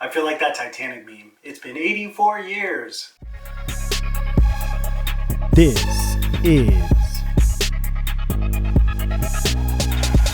I feel like that Titanic meme. It's been 84 years. This is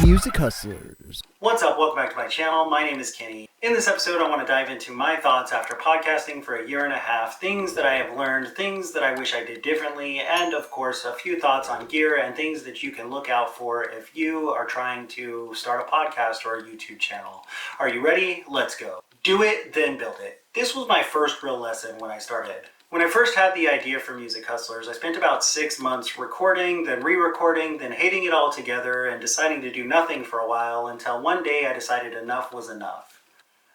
Music Hustlers. What's up? Welcome back to my channel. My name is Kenny. In this episode, I want to dive into my thoughts after podcasting for a year and a half, things that I have learned, things that I wish I did differently, and of course, a few thoughts on gear and things that you can look out for if you are trying to start a podcast or a YouTube channel. Are you ready? Let's go. Do it, then build it. This was my first real lesson when I started. When I first had the idea for Music Hustlers, I spent about 6 months recording, then re-recording, then hating it all together and deciding to do nothing for a while until one day I decided enough was enough.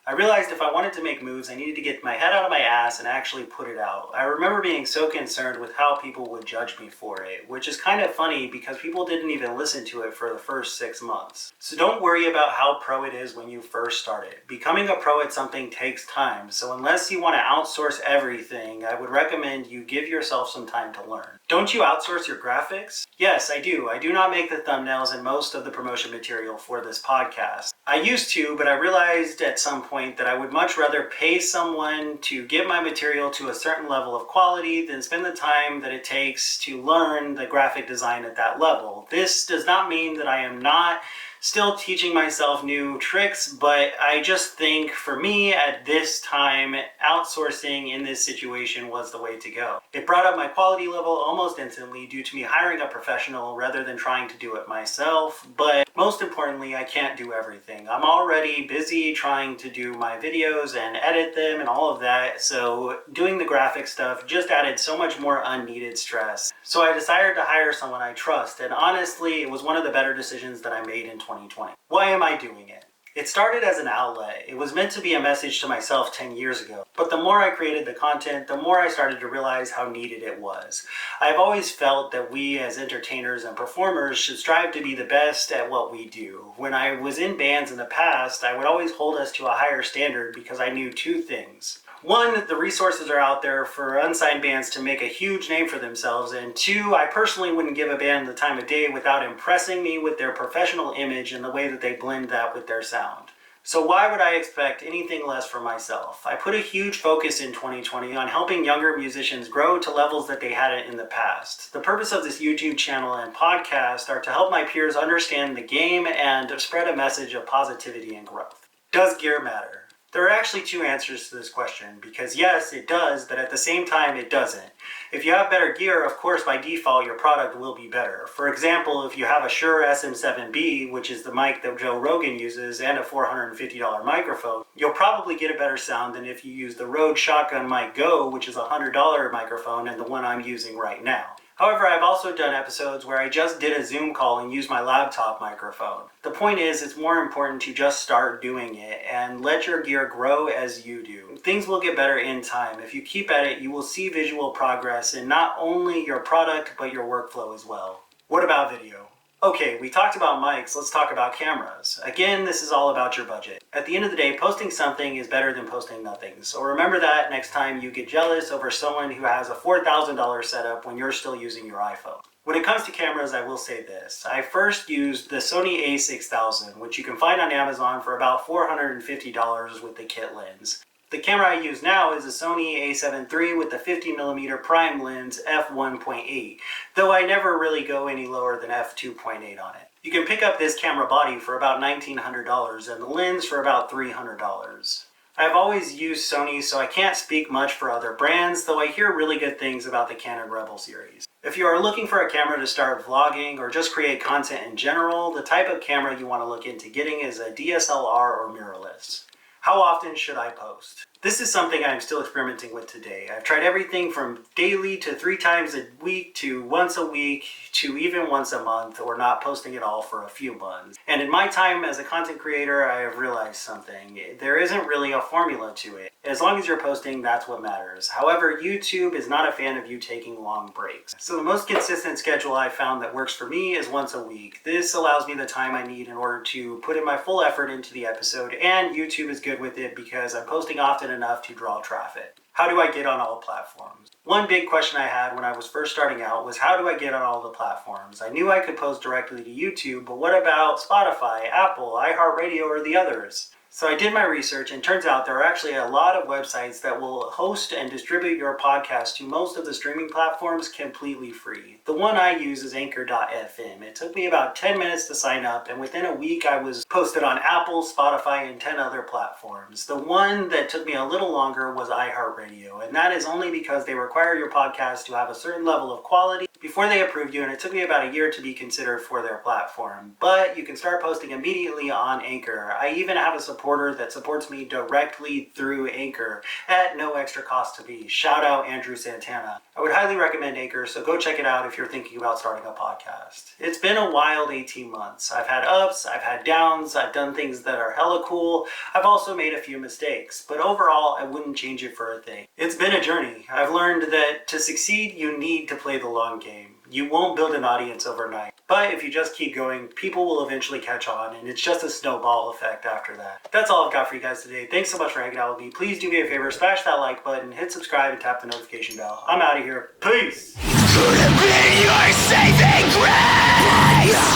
I realized if I wanted to make moves, I needed to get my head out of my ass and actually put it out. I remember being so concerned with how people would judge me for it, which is kind of funny because people didn't even listen to it for the first 6 months. So don't worry about how pro it is when you first start it. Becoming a pro at something takes time, so unless you want to outsource everything, I would recommend you give yourself some time to learn. Don't you outsource your graphics? Yes, I do. I do not make the thumbnails and most of the promotion material for this podcast. I used to, but I realized at some point that I would much rather pay someone to get my material to a certain level of quality than spend the time that it takes to learn the graphic design at that level. This does not mean that I am not still teaching myself new tricks, but I just think for me at this time, outsourcing in this situation was the way to go. It brought up my quality level almost instantly due to me hiring a professional rather than trying to do it myself, but most importantly, I can't do everything. I'm already busy trying to do my videos and edit them and all of that, so doing the graphic stuff just added so much more unneeded stress. So I decided to hire someone I trust, and honestly, it was one of the better decisions that I made in 2020. Why am I doing it? It started as an outlet. It was meant to be a message to myself 10 years ago. But the more I created the content, the more I started to realize how needed it was. I've always felt that we as entertainers and performers should strive to be the best at what we do. When I was in bands in the past, I would always hold us to a higher standard because I knew two things. One, the resources are out there for unsigned bands to make a huge name for themselves, and two, I personally wouldn't give a band the time of day without impressing me with their professional image and the way that they blend that with their sound. So why would I expect anything less from myself? I put a huge focus in 2020 on helping younger musicians grow to levels that they hadn't in the past. The purpose of this YouTube channel and podcast are to help my peers understand the game and spread a message of positivity and growth. Does gear matter? There are actually two answers to this question, because yes, it does, but at the same time, it doesn't. If you have better gear, of course, by default, your product will be better. For example, if you have a Shure SM7B, which is the mic that Joe Rogan uses, and a $450 microphone, you'll probably get a better sound than if you use the Rode Shotgun Mic Go, which is a $100 microphone, and the one I'm using right now. However, I've also done episodes where I just did a Zoom call and used my laptop microphone. The point is, it's more important to just start doing it and let your gear grow as you do. Things will get better in time. If you keep at it, you will see visual progress in not only your product, but your workflow as well. What about video? Okay, we talked about mics, let's talk about cameras. Again, this is all about your budget. At the end of the day, posting something is better than posting nothing. So remember that next time you get jealous over someone who has a $4,000 setup when you're still using your iPhone. When it comes to cameras, I will say this. I first used the Sony a6000, which you can find on Amazon for about $450 with the kit lens. The camera I use now is a Sony a7 III with the 50mm prime lens f1.8, though I never really go any lower than f2.8 on it. You can pick up this camera body for about $1,900 and the lens for about $300. I've always used Sony, so I can't speak much for other brands, though I hear really good things about the Canon Rebel series. If you are looking for a camera to start vlogging or just create content in general, the type of camera you want to look into getting is a DSLR or mirrorless. How often should I post? This is something I'm still experimenting with today. I've tried everything from daily to 3 times a week to once a week to even once a month, or not posting at all for a few months. And in my time as a content creator, I have realized something. There isn't really a formula to it. As long as you're posting, that's what matters. However, YouTube is not a fan of you taking long breaks. So the most consistent schedule I've found that works for me is once a week. This allows me the time I need in order to put in my full effort into the episode, and YouTube is good with it because I'm posting often enough to draw traffic. How do I get on all platforms? One big question I had when I was first starting out was, how do I get on all the platforms? I knew I could post directly to YouTube, but what about Spotify, Apple, iHeartRadio, or the others? So I did my research, and turns out there are actually a lot of websites that will host and distribute your podcast to most of the streaming platforms completely free. The one I use is Anchor.fm. It took me about 10 minutes to sign up, and within a week I was posted on Apple, Spotify, and 10 other platforms. The one that took me a little longer was iHeartRadio, and that is only because they require your podcast to have a certain level of quality before they approve you, and it took me about a year to be considered for their platform. But you can start posting immediately on Anchor. I even have a supporter that supports me directly through Anchor at no extra cost to me. Shout out Andrew Santana. I would highly recommend Anchor, so go check it out if you're thinking about starting a podcast. It's been a wild 18 months. I've had ups, I've had downs, I've done things that are hella cool. I've also made a few mistakes, but overall I wouldn't change it for a thing. It's been a journey. I've learned that to succeed, you need to play the long game. You won't build an audience overnight. But if you just keep going, people will eventually catch on, and it's just a snowball effect after that. That's all I've got for you guys today. Thanks so much for hanging out with me. Please do me a favor, smash that like button, hit subscribe, and tap the notification bell. I'm out of here. Peace! Could have been your saving grace.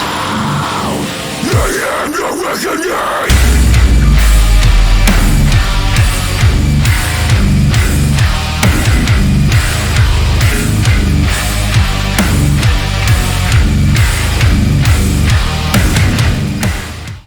No, I am the reckoning.